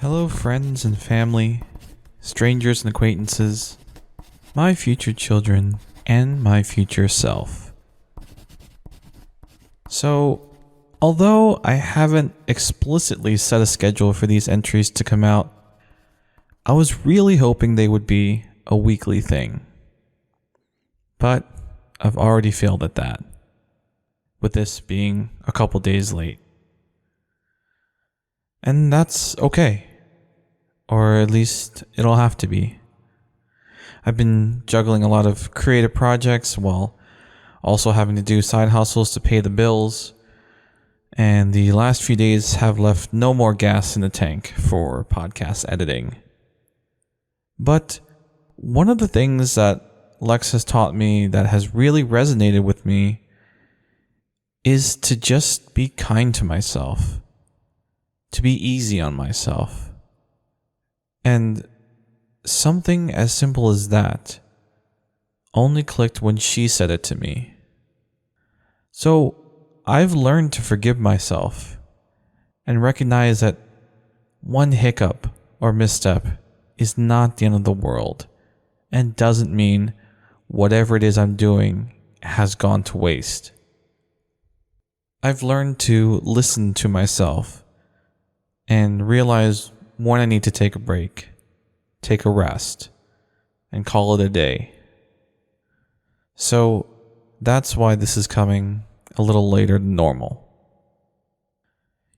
Hello, friends and family, strangers and acquaintances, my future children, and my future self. So, although I haven't explicitly set a schedule for these entries to come out, I was really hoping they would be a weekly thing. But I've already failed at that, with this being a couple days late. And that's okay. Or at least it'll have to be. I've been juggling a lot of creative projects while also having to do side hustles to pay the bills. And the last few days have left no more gas in the tank for podcast editing. But one of the things that Lex has taught me that has really resonated with me is to just be kind to myself. To be easy on myself. And something as simple as that only clicked when she said it to me. So I've learned to forgive myself and recognize that one hiccup or misstep is not the end of the world and doesn't mean whatever it is I'm doing has gone to waste. I've learned to listen to myself and realize when I need to take a break, take a rest, and call it a day. So that's why this is coming a little later than normal.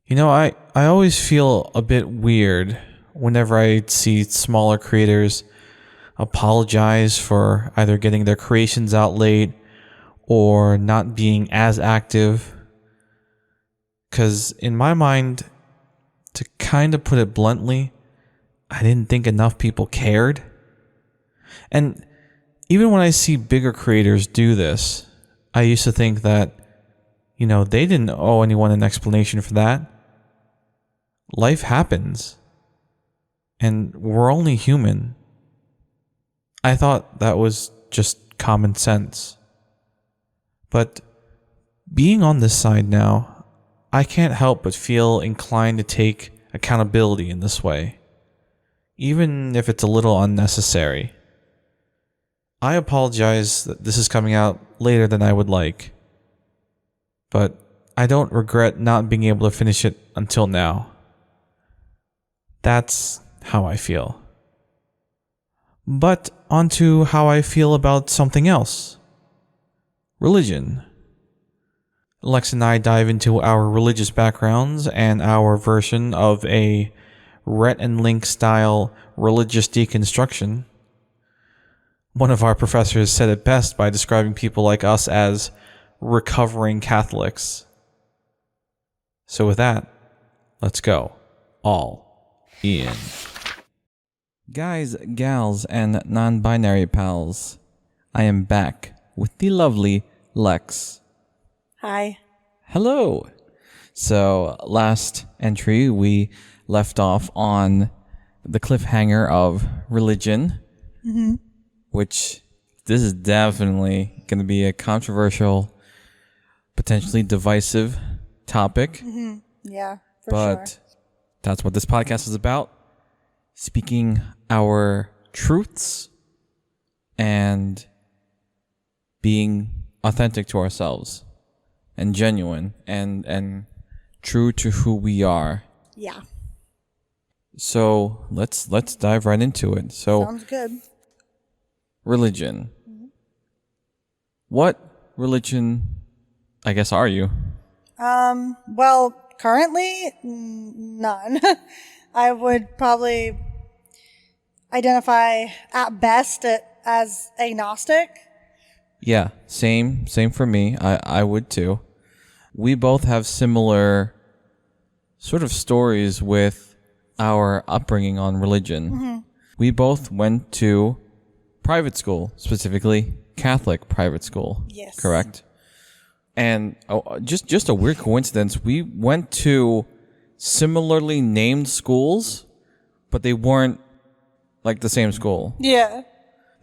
You know, I always feel a bit weird whenever I see smaller creators apologize for either getting their creations out late or not being as active. 'Cause in my mind, to kind of put it bluntly, I didn't think enough people cared. And even when I see bigger creators do this, I used to think that, they didn't owe anyone an explanation for that. Life happens. And we're only human. I thought that was just common sense. But being on this side now, I can't help but feel inclined to take accountability in this way, even if it's a little unnecessary. I apologize that this is coming out later than I would like, but I don't regret not being able to finish it until now. That's how I feel. But onto how I feel about something else. Religion. Lex and I dive into our religious backgrounds and our version of a Rhett-and-Link-style religious deconstruction. One of our professors said it best by describing people like us as recovering Catholics. So with that, let's go. All in. Guys, gals, and non-binary pals, I am back with the lovely Lex. Hi. Hello. So last entry we left off on the cliffhanger of religion, which this is definitely going to be a controversial, potentially divisive topic. Yeah, for but sure. That's what this podcast is about. Speaking our truths and being authentic to ourselves. And genuine and true to who we are. Yeah. So let's dive right into it. So sounds good. Religion. What religion, I guess, are you? Well, currently none. I would probably identify at best as agnostic. Yeah, same for me. I would too. We both have similar sort of stories with our upbringing on religion. We both went to private school, specifically Catholic private school. Yes. Correct? And just a weird coincidence, we went to similarly named schools, but they weren't like the same school. Yeah.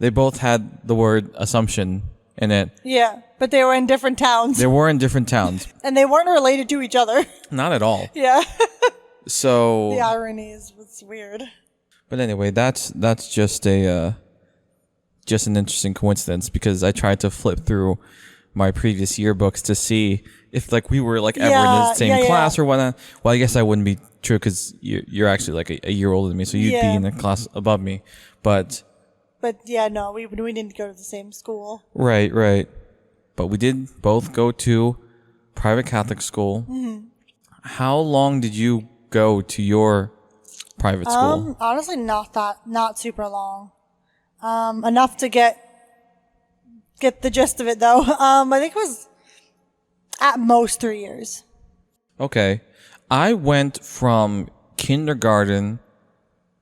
They both had the word Assumption in it. Yeah, but they were in different towns. They were in different towns. And they weren't related to each other. Not at all. Yeah. So, The irony is what's weird. but anyway, that's just a just an interesting coincidence because I tried to flip through my previous yearbooks to see if like we were like ever in the same class or whatnot. Well, I guess that wouldn't be true because you're actually like a year older than me, so you'd be in the class above me. But yeah, no, we didn't go to the same school. right. But we did both go to private Catholic school. Mm-hmm. How long did you go to your private school? Honestly, not super long. Enough to get the gist of it though. I think it was at most 3 years. Okay. I went from kindergarten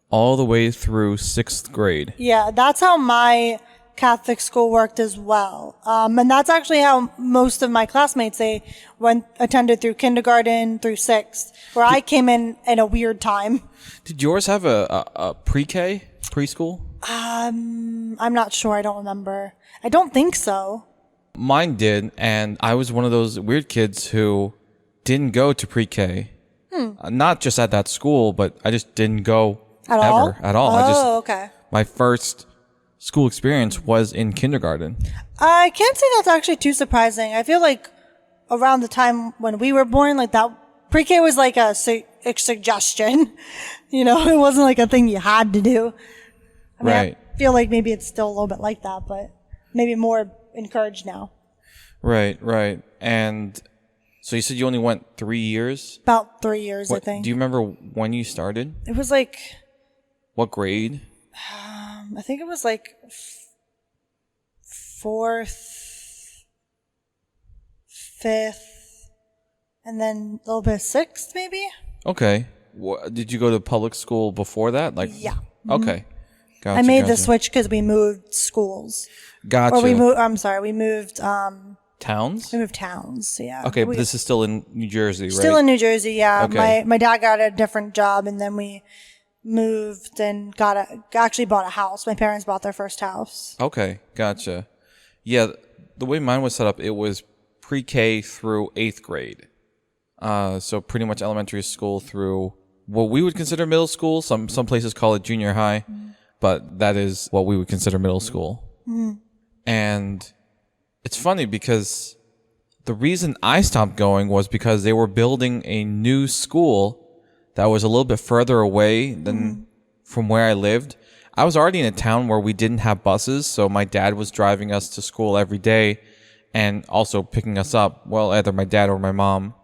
all the way through 6th grade. Yeah, that's how my Catholic school worked as well. And that's actually how most of my classmates, they attended through kindergarten through 6th, where I came in a weird time. Did yours have a pre-K, preschool? I'm not sure. I don't remember. I don't think so. Mine did, and I was one of those weird kids who didn't go to pre-K. Not just at that school, but I just didn't go at all. Oh, okay. My first school experience was in kindergarten. I can't say that's actually too surprising. I feel like around the time when we were born, like that pre-K was like a suggestion. You know, it wasn't like a thing you had to do. I mean, Right. I feel like maybe it's still a little bit like that, but maybe more encouraged now. Right. And so you said you only went 3 years? About 3 years, I think. Do you remember when you started? It was like, What grade? I think it was like 4th, 5th, and then a little bit of 6th, maybe? Okay. Did you go to public school before that? Yeah. Okay. Gotcha, I made the switch because we moved schools. Gotcha. Or we moved, we moved, Towns? we moved towns, yeah. Okay, but this is still in New Jersey, right? Still in New Jersey, yeah. Okay. My dad got a different job, and then we moved and actually bought a house. My parents bought their first house. Okay, gotcha. Yeah, the way mine was set up, it was pre-K through 8th grade. So pretty much elementary school through what we would consider middle school. Some places call it junior high, but that is what we would consider middle school. And it's funny because the reason I stopped going was because they were building a new school that was a little bit further away than from where I lived. I was already in a town where we didn't have buses, so my dad was driving us to school every day and also picking us up. Well, either my dad or my mom.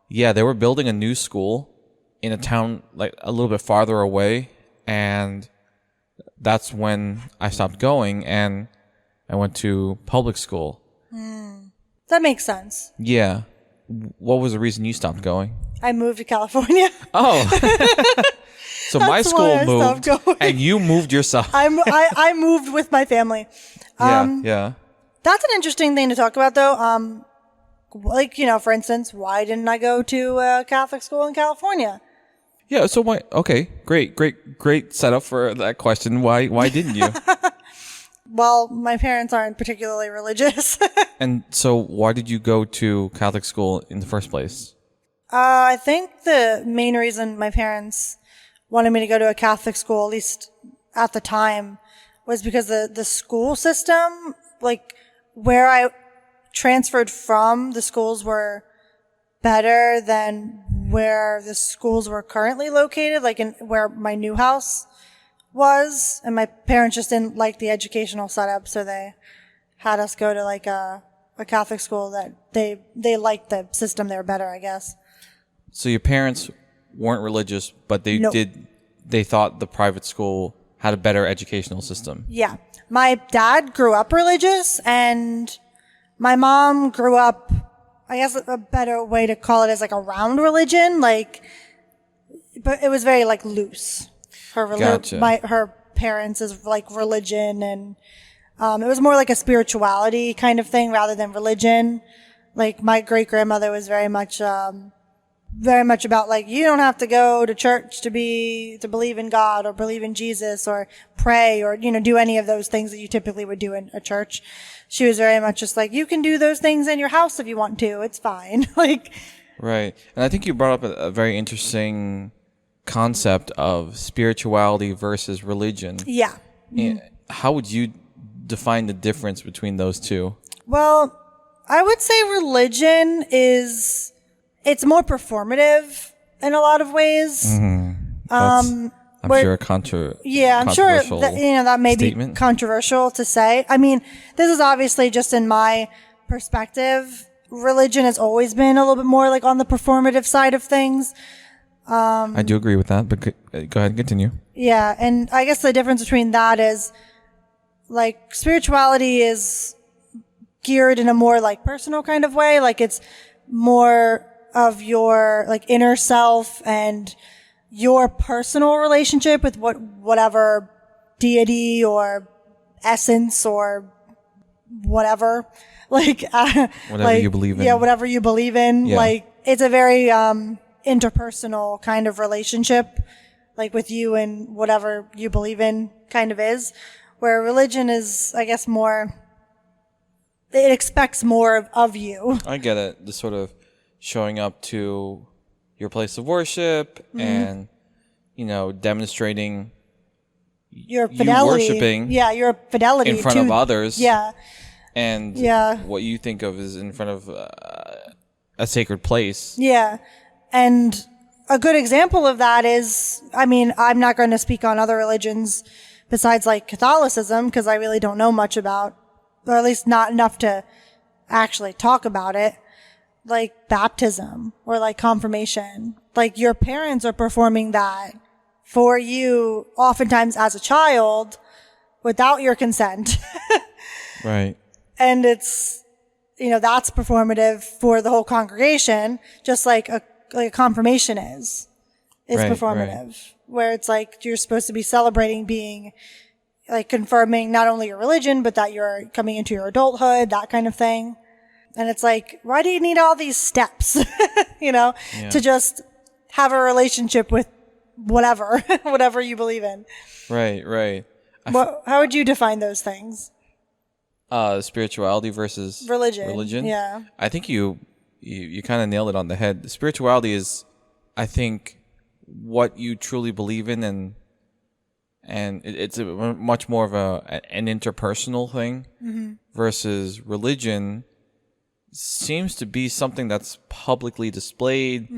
Yeah, they were building a new school in a town like a little bit farther away, and that's when I stopped going and I went to public school. That makes sense. Yeah. What was the reason you stopped going? I moved to California. Oh. So my That's why I school stopped moved going. and you moved yourself. I moved with my family. Yeah. That's an interesting thing to talk about, though. Like, you know, for instance, why didn't I go to a Catholic school in California? Yeah, so why? Okay, great setup for that question. Why didn't you? Well, my parents aren't particularly religious. And so why did you go to Catholic school in the first place? I think the main reason my parents wanted me to go to a Catholic school, at least at the time, was because the school system, like where I transferred from, the schools were better than where the schools were currently located, like in where my new house was. And my parents just didn't like the educational setup, so they had us go to like a Catholic school that they liked the system there better, I guess. So your parents weren't religious, but they thought the private school had a better educational system. Yeah. My dad grew up religious, and my mom grew up, I guess a better way to call it is like around religion, like, but it was very like loose. Gotcha. Her parents is like religion, and it was more like a spirituality kind of thing rather than religion. Like my great grandmother was very much about like, you don't have to go to church to believe in God or believe in Jesus or pray or, you know, do any of those things that you typically would do in a church. She was very much just like, you can do those things in your house if you want to. It's fine. Like, Right. And I think you brought up a very interesting concept of spirituality versus religion. Yeah. How would you define the difference between those two? Well, I would say religion it's more performative in a lot of ways. I'm sure I'm sure that, that may statement. be controversial to say. I mean, this is obviously just in my perspective. Religion has always been a little bit more like on the performative side of things. I do agree with that, but go ahead and continue. Yeah, and I guess the difference between that is like spirituality is geared in a more like personal kind of way. Like it's more of your like inner self and your personal relationship with whatever deity or essence or whatever, like whatever you believe in. Yeah, whatever you believe in. Yeah. Like it's a very interpersonal kind of relationship, like with you and whatever you believe in kind of is. Where religion is, I guess, more, it expects more of you. I get it. The sort of showing up to your place of worship and, demonstrating Your fidelity. you worshiping your fidelity. in front of others. Yeah. And what you think of is in front of a sacred place. Yeah. And a good example of that is, I mean, I'm not going to speak on other religions besides like Catholicism because I really don't know much about, or at least not enough to actually talk about it. Like baptism or like confirmation. Like your parents are performing that for you oftentimes as a child without your consent. Right. And it's, that's performative for the whole congregation, just like a confirmation is Right, performative, right. where it's like you're supposed to be celebrating being like confirming not only your religion, but that you're coming into your adulthood, that kind of thing. And it's like, why do you need all these steps, to just have a relationship with whatever you believe in? Right, right. How would you define those things? Spirituality versus Religion. Yeah. I think you kind of nailed it on the head. Spirituality is, I think, what you truly believe in, and it's a much more of an interpersonal thing versus religion seems to be something that's publicly displayed,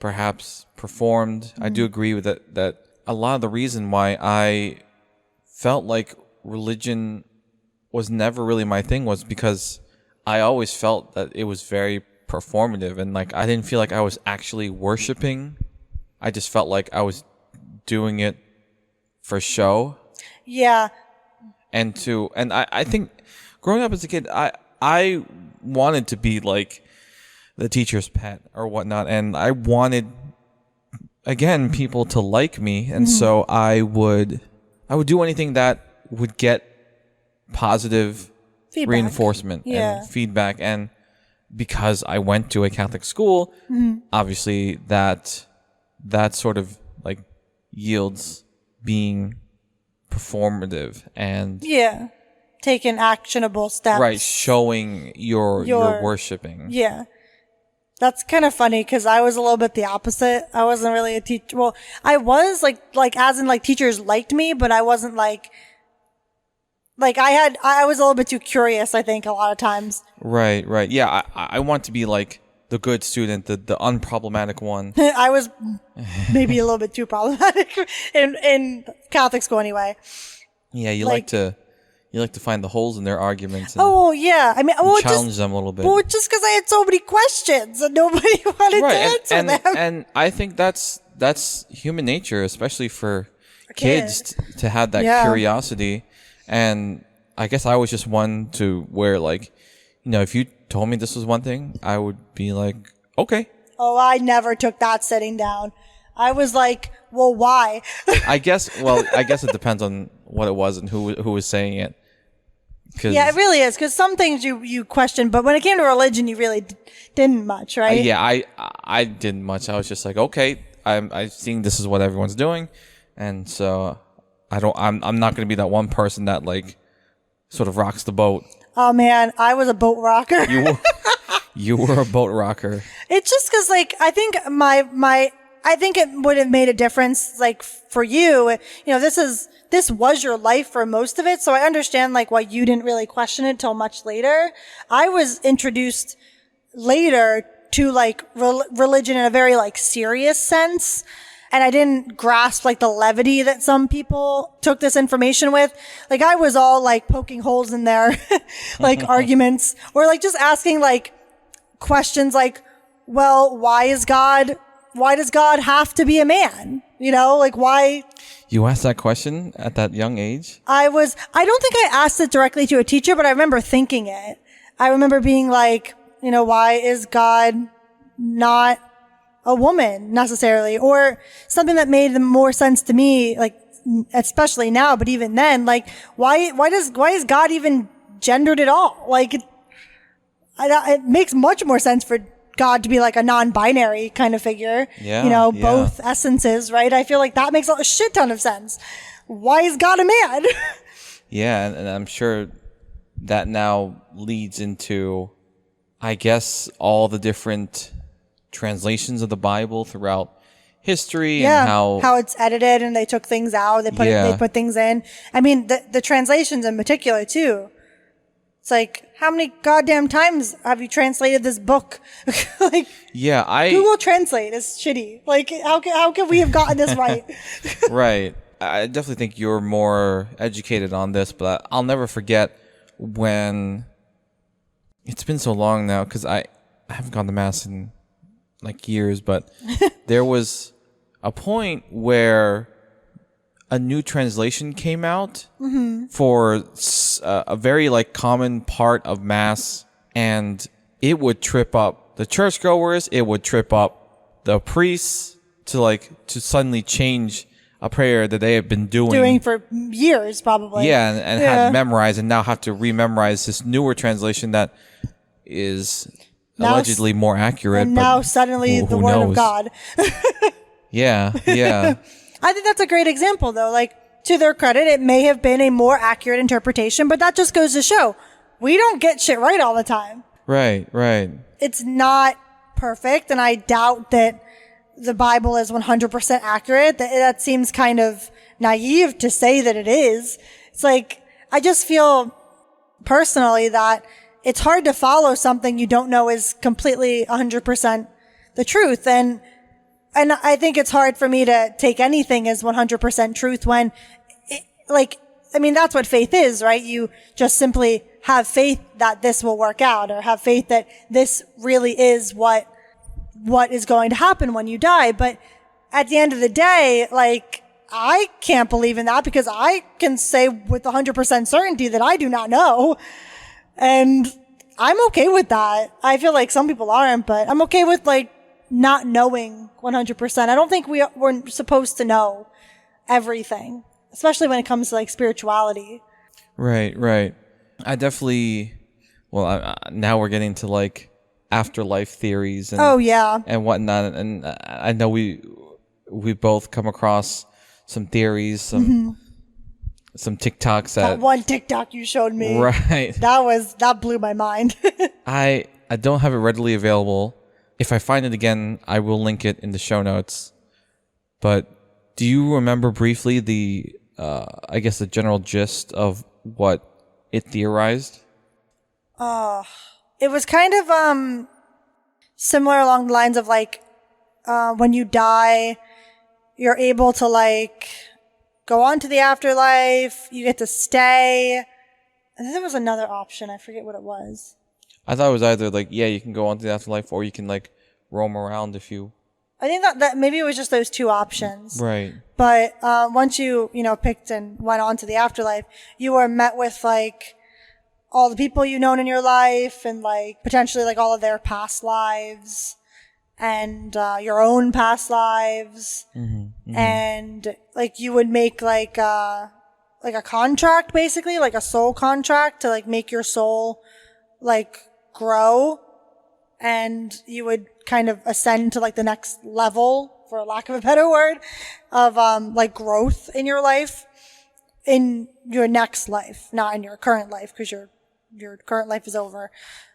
perhaps performed. I do agree with that a lot of the reason why I felt like religion was never really my thing was because I always felt that it was very performative and like I didn't feel like I was actually worshiping. I just felt like I was doing it for show. Yeah. And I think growing up as a kid, I wanted to be like the teacher's pet or whatnot, and I wanted again people to like me, and so I would do anything that would get positive Feedback. reinforcement and feedback. And because I went to a Catholic school, obviously that sort of like yields being performative and taking actionable steps, right, showing your worshiping. Yeah. That's kind of funny because I was a little bit the opposite. I wasn't really a teacher. Well, I was like as in like teachers liked me, but I wasn't like I was a little bit too curious, I think, a lot of times. Right. Yeah, I want to be like the good student, the unproblematic one. I was maybe a little bit too problematic in Catholic school anyway. Yeah, you like to find the holes in their arguments. And I mean, challenge them a little bit. Well, just because I had so many questions and nobody wanted to answer them. And I think that's human nature, especially for kids to have that curiosity. And I guess I was just one to where like, if you told me this was one thing, I would be like, okay. Oh, I never took that sitting down. I was like, well, why? I guess it depends on what it was and who was saying it. Yeah, it really is. Because some things you question, but when it came to religion, you really didn't much, right? I didn't much. I was just like, okay, I'm seeing this is what everyone's doing, and so I'm not going to be that one person that like sort of rocks the boat. Oh man, I was a boat rocker. You were a boat rocker. It's just because like I think my I think it would have made a difference, like, for you. You know, this was your life for most of it, so I understand, like, why you didn't really question it till much later. I was introduced later to, like, religion in a very, like, serious sense, and I didn't grasp, like, the levity that some people took this information with. Like, I was all, like, poking holes in their, like, arguments, or, like, just asking, like, questions like, well, why does God have to be a man? You know, like, why? You asked that question at that young age? I don't think I asked it directly to a teacher, but I remember thinking it. I remember being like, you know, why is God not a woman necessarily? Or something that made more sense to me, like, especially now, but even then, like, why is God even gendered at all? Like, it makes much more sense for God to be like a non-binary kind of figure. Yeah, you know, yeah. both essences, right? I feel like that makes a shit ton of sense. Why is God a man? Yeah, and I'm sure that now leads into, I guess, all the different translations of the Bible throughout history and how it's edited and they took things out, they put things in. I mean, the translations in particular too. It's like, how many goddamn times have you translated this book? Like, Google Translate is shitty. Like, how can we have gotten this right? Right. I definitely think you're more educated on this, but I'll never forget when, it's been so long now because I haven't gone to mass in like years, but there was a point where a new translation came out for a very like common part of mass, and it would trip up the churchgoers. It would trip up the priests to suddenly change a prayer that they had been doing for years, probably. Yeah, and had memorized, and now have to rememorize this newer translation that is allegedly more accurate. And now suddenly the word of God. Yeah. I think that's a great example, though. Like, to their credit, it may have been a more accurate interpretation, but that just goes to show we don't get shit right all the time. Right. It's not perfect, and I doubt that the Bible is 100% accurate. That seems kind of naive to say that it is. It's like, I just feel personally that it's hard to follow something you don't know is completely 100% the truth. And I think it's hard for me to take anything as 100% truth when, that's what faith is, right? You just simply have faith that this will work out, or have faith that this really is what is going to happen when you die. But at the end of the day, like, I can't believe in that because I can say with 100% certainty that I do not know. And I'm okay with that. I feel like some people aren't, but I'm okay with, like, not knowing 100%. I don't think we're supposed to know everything, especially when it comes to, like, spirituality. Right. I definitely, now we're getting to, like, afterlife theories and and whatnot. And I know we both come across some theories, some TikToks that one TikTok you showed me. Right. That blew my mind. I don't have it readily available. If I find it again, I will link it in the show notes. But do you remember briefly the general gist of what it theorized? It was kind of similar along the lines of, like, when you die, you're able to, like, go on to the afterlife. You get to stay. And then there was another option. I forget what it was. I thought it was either, like, you can go on to the afterlife, or you can, like, roam around if you... I think that maybe it was just those two options. Right. But once you picked and went on to the afterlife, you were met with, like, all the people you've known in your life, and, like, potentially, like, all of their past lives, and your own past lives. And, like, you would make, like a contract, basically, like a soul contract to, like, make your soul, like, grow, and you would kind of ascend to, like, the next level, for lack of a better word, of like, growth in your life, in your next life, not in your current life, because your current life is over.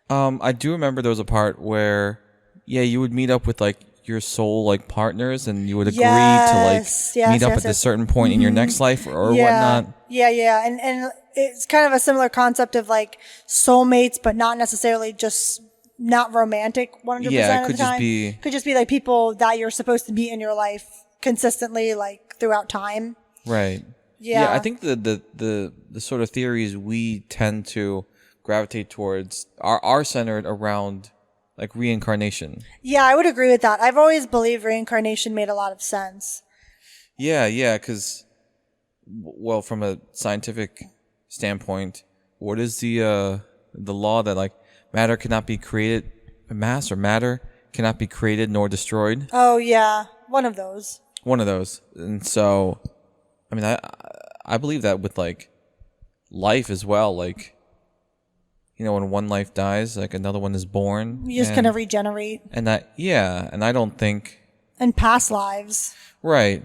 I do remember there was a part where you would meet up with, like, your soul like partners, and you would agree to Yes, like meet up at a certain point in your next life or whatnot. Yeah. And it's kind of a similar concept of like soulmates, but not necessarily just not romantic 100% Yeah, it of could the just time. be Could just be like people that you're supposed to be in your life consistently, like throughout time. right. Yeah. I think the sort of theories we tend to gravitate towards are centered around like reincarnation. Yeah, I would agree with that. I've always believed reincarnation made a lot of sense. Yeah, because well, from a scientific standpoint, what is the law that like matter cannot be created, mass or matter cannot be created nor destroyed? Oh, yeah. One of those. One of those. And so, I mean, I believe that with like life as well. Like, you know, when one life dies, like another one is born. You just kind of regenerate. And that, yeah, and I don't think, And past lives. right.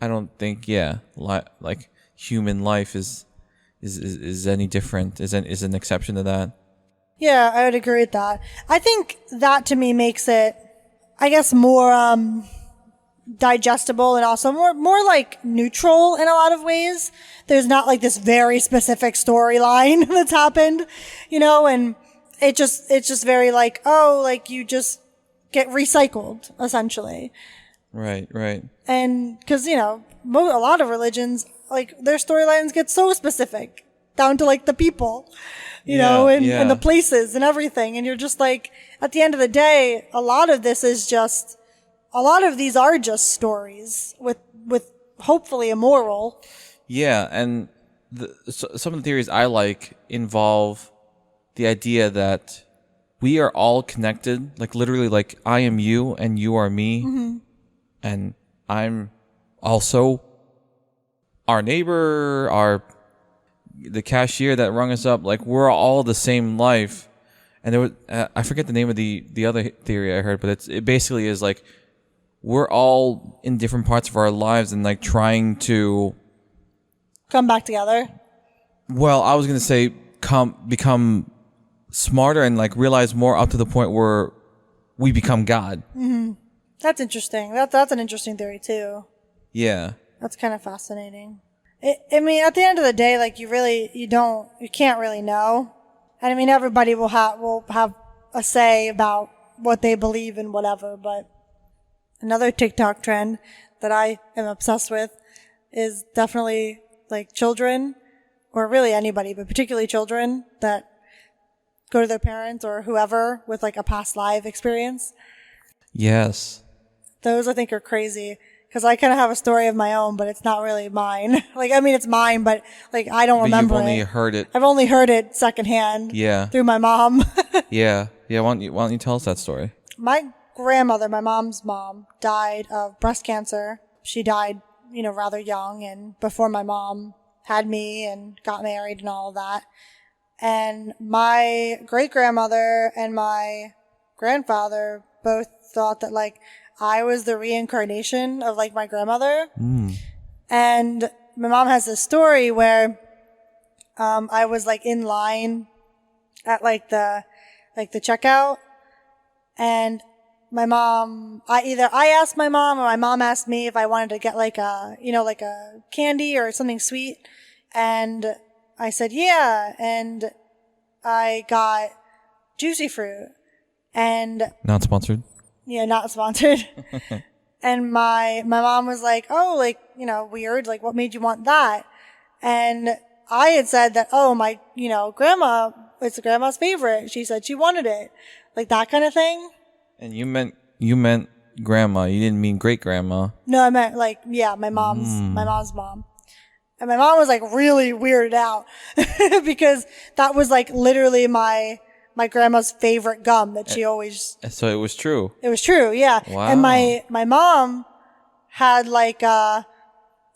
I don't think, yeah, like human life is any different, is an exception to that. Yeah, I would agree with that. I think that to me makes it, I guess, more digestible and also more like neutral in a lot of ways. There's not like this very specific storyline that's happened, you know, and it's just very like, oh, like you just get recycled essentially. Right. And because, you know, a lot of religions, like their storylines get so specific down to like the people, you know, and the places and everything. And you're just like, at the end of the day, a lot of these are just stories with hopefully a moral. Yeah, and some of the theories I like involve the idea that we are all connected, like literally like I am you and you are me, and I'm also our neighbor, the cashier that rung us up, like we're all the same life. And there was I forget the name of the other theory I heard, but it basically is like we're all in different parts of our lives and like trying to Come back together. well, I was gonna say become smarter and like realize more up to the point where we become God. That's interesting. That's an interesting theory too. Yeah. That's kind of fascinating. I mean, at the end of the day, like you can't really know. And I mean, everybody will have a say about what they believe in, whatever. But another TikTok trend that I am obsessed with is definitely like children, or really anybody, but particularly children that go to their parents or whoever with like a past life experience. Yes. Those I think are crazy. Because I kind of have a story of my own, but it's not really mine. Like, I mean, it's mine, but like I don't remember You've only it. heard it. I've only heard it secondhand. Yeah. Through my mom. Yeah. Why don't you tell us that story? My grandmother, my mom's mom, died of breast cancer. She died, you know, rather young and before my mom had me and got married and all of that. And my great grandmother and my grandfather both thought that like I was the reincarnation of like my grandmother. And my mom has this story where I was like in line at like the checkout, and my mom, I asked my mom or my mom asked me if I wanted to get like a candy or something sweet, and I said yeah, and I got juicy fruit. And Not sponsored. yeah, not sponsored. And my mom was like, oh, like, you know, weird. Like, what made you want that? And I had said that, oh, my, you know, grandma, it's grandma's favorite. She said she wanted it. Like that kind of thing. And you meant grandma. You didn't mean great grandma. No, I meant like, yeah, my mom's mom. And my mom was like really weirded out because that was like literally my grandma's favorite gum that she always. So it was true. It was true, yeah. Wow. And my mom had I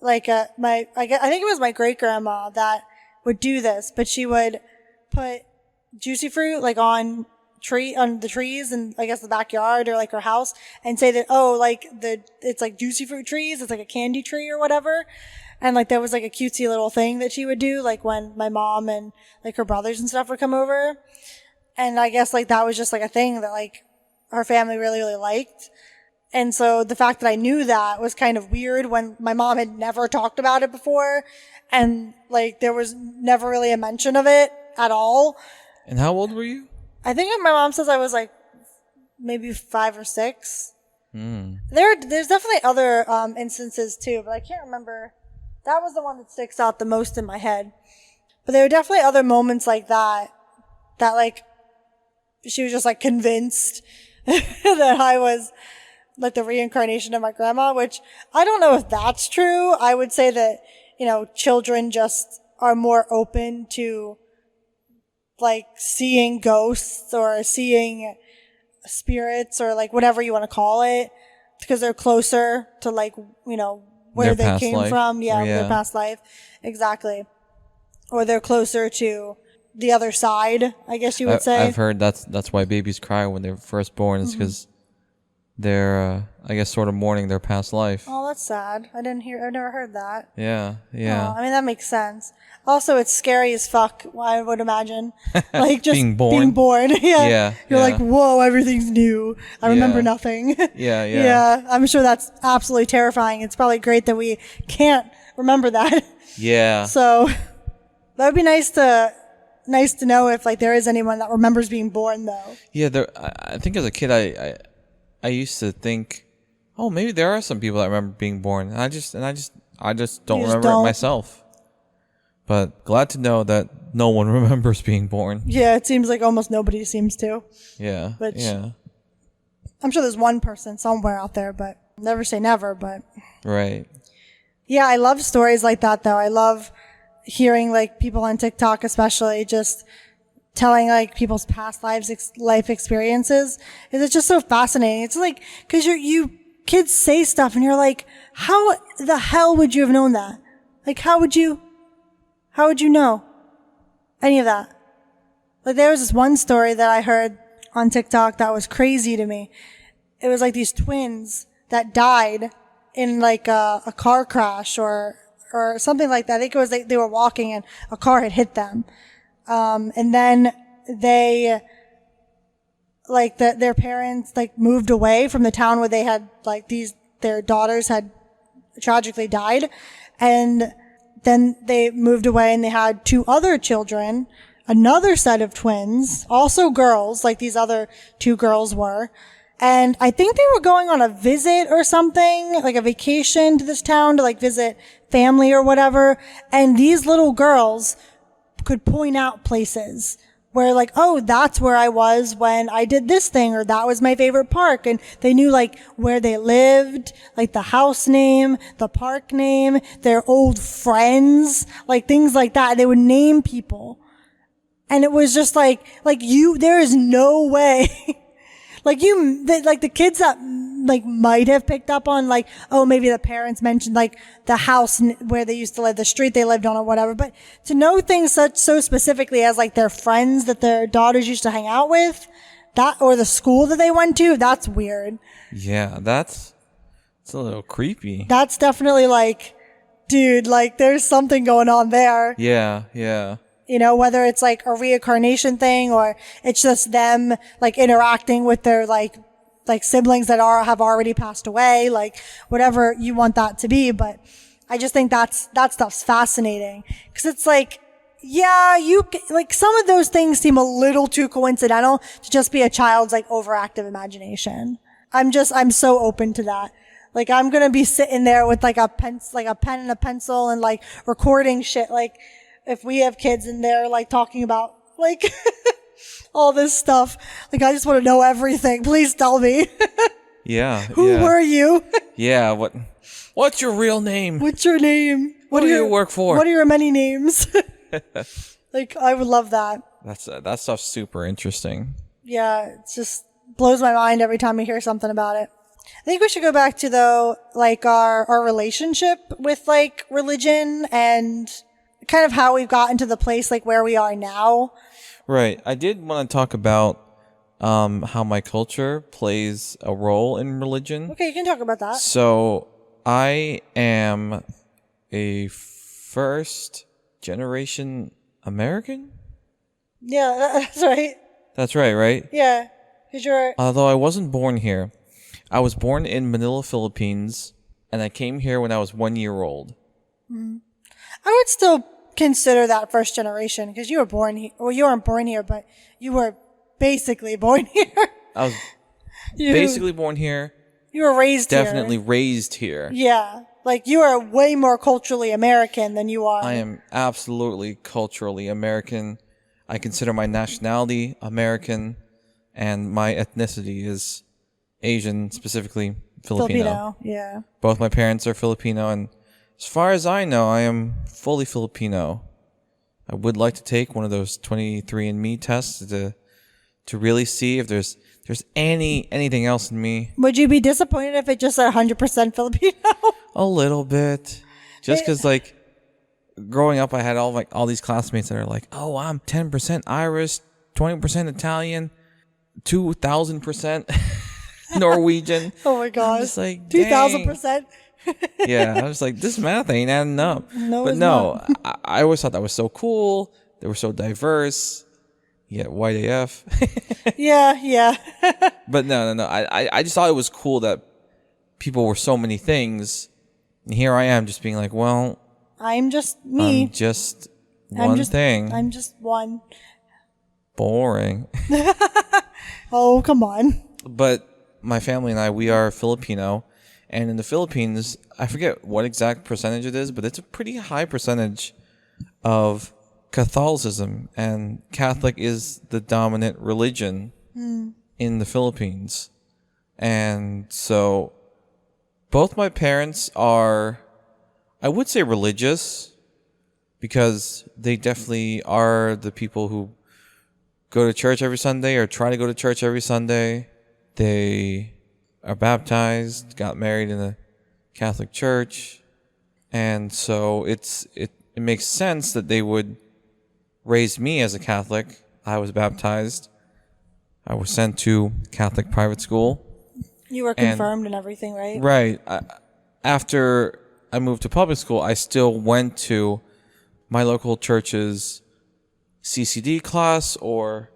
think it was my great grandma that would do this, but she would put juicy fruit like on the trees and I guess the backyard or like her house and say that, oh, like it's like juicy fruit trees. It's like a candy tree or whatever. And like there was like a cutesy little thing that she would do like when my mom and like her brothers and stuff would come over. And I guess like that was just like a thing that like her family really, really liked. And so the fact that I knew that was kind of weird when my mom had never talked about it before. And like there was never really a mention of it at all. And how old were you? I think my mom says I was like maybe 5 or 6. There's definitely other instances too, but I can't remember. That was the one that sticks out the most in my head. But there were definitely other moments like that like she was just like convinced that I was like the reincarnation of my grandma, which I don't know if that's true. I would say that, children just are more open to like seeing ghosts or seeing spirits or like whatever you want to call it, because they're closer to like, where Their they came life. from. Yeah, Yeah. their past life. Exactly. Or they're closer to the other side, I guess you would say. I've heard that's why babies cry when they're first born, is because they're, I guess, sort of mourning their past life. Oh, that's sad. I've never heard that. Yeah. Oh, I mean, that makes sense. Also, it's scary as fuck, I would imagine. Like, just Being born. Yeah. Yeah, You're yeah. like, whoa, everything's new. I remember nothing. Yeah. Yeah. I'm sure that's absolutely terrifying. It's probably great that we can't remember that. Yeah. So, that would be nice to know if, like, there is anyone that remembers being born, though. Yeah, I think as a kid, I used to think, oh, maybe there are some people that remember being born, and I just don't remember it myself. But glad to know that no one remembers being born. Yeah, it seems like almost nobody seems to. Yeah, yeah. I'm sure there's one person somewhere out there, but never say never. But Right. yeah, I love stories like that, though. I love hearing like people on TikTok, especially just telling like people's past life experiences. It's just so fascinating. It's like, cause you kids say stuff and you're like, how the hell would you have known that? Like, how would you know any of that? Like, there was this one story that I heard on TikTok that was crazy to me. It was like these twins that died in like a car crash or something like that. I think it was like they were walking and a car had hit them. And then they, like, their parents, like, moved away from the town where they had, like, their daughters had tragically died. And then they moved away and they had 2 other children, another set of twins, also girls, like these other 2 girls were. And I think they were going on a visit or something, like a vacation to this town to, like, visit family or whatever. And these little girls could point out places where, like, oh, that's where I was when I did this thing, or that was my favorite park. And they knew, like, where they lived, like the house name, the park name, their old friends, like things like that. They would name people. And it was just like there is no way. The kids that like might have picked up on, like, oh, maybe the parents mentioned like the house where they used to live, the street they lived on or whatever. But to know things so specifically as like their friends that their daughters used to hang out with, that, or the school that they went to, that's weird. Yeah, it's a little creepy. That's definitely like, dude, like there's something going on there. Yeah, yeah. Whether it's like a reincarnation thing or it's just them like interacting with their like siblings that have already passed away, like whatever you want that to be. But I just think that stuff's fascinating because it's like, yeah, like some of those things seem a little too coincidental to just be a child's like overactive imagination. I'm so open to that. Like I'm going to be sitting there with like a pen and a pencil and like recording shit. Like, if we have kids and they're like talking about like all this stuff, like I just want to know everything. Please tell me. Yeah. Who were you? Yeah. What's your real name? What's your name? What do you work for? What are your many names? Like I would love that. That stuff's super interesting. Yeah, it just blows my mind every time I hear something about it. I think we should go back to though, like our relationship with like religion and kind of how we've gotten to the place like where we are now. Right. I did want to talk about how my culture plays a role in religion. Okay, you can talk about that. So I am a first generation American. Yeah, that's right. That's right, right? Yeah, because you're. Although I wasn't born here. I was born in Manila, Philippines, and I came here when I was 1 year old. I would still consider that first generation because you were born here. Well, you weren't born here, but you were basically born here. I was basically born here. You were raised Definitely here. raised here. Yeah. Like, you are way more culturally American than you are. I am absolutely culturally American. I consider my nationality American, and my ethnicity is Asian, specifically Filipino. Yeah. Both my parents are Filipino, and as far as I know, I am fully Filipino. I would like to take one of those 23andMe tests to really see if there's anything else in me. Would you be disappointed if it just said 100% Filipino? A little bit, just because like growing up, I had all these classmates that are like, "Oh, I'm 10% Irish, 20% Italian, 2,000% Norwegian." Oh my gosh. I'm just like 2,000%. Yeah, I was like, this math ain't adding up. No, but it's no, I always thought that was so cool. They were so diverse. Yeah, white AF. Yeah. But no. I just thought it was cool that people were so many things. And here I am just being like, well, I'm just me. I'm just one thing. I'm just one. Boring. Oh, come on. But my family and I, we are Filipino. And in the Philippines, I forget what exact percentage it is, but it's a pretty high percentage of Catholicism. And Catholic is the dominant religion in the Philippines. And so both my parents are, I would say, religious, because they definitely are the people who go to church every Sunday or try to go to church every Sunday. They are baptized, got married in a Catholic church, and so it makes sense that they would raise me as a Catholic. I was baptized. I was sent to Catholic private school. You were confirmed and everything, right? Right. After I moved to public school, I still went to my local church's CCD class, or